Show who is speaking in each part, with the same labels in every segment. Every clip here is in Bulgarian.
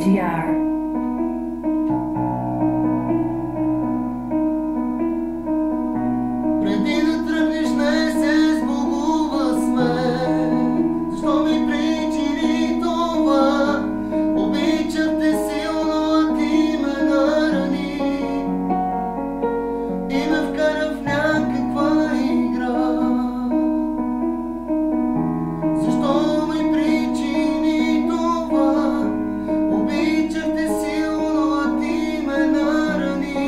Speaker 1: CITR.
Speaker 2: Преди да тръгнеш не се сбогувахме, защо ми причини това? Обичах те силно, а ти ме нарани и ме вкара в някаква игра. Защо ми причини това? Обичах те силно, а ти ме нарани.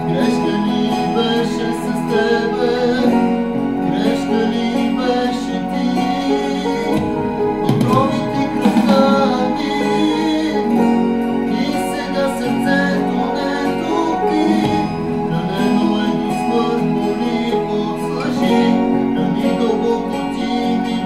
Speaker 2: Грешка ли беше с тебе? Грешка ли беше ти? Отрови ти кръвта ми и сега сърцето не топи. Ранено е до смърт, боли от лъжи, рани дълбоко ти ми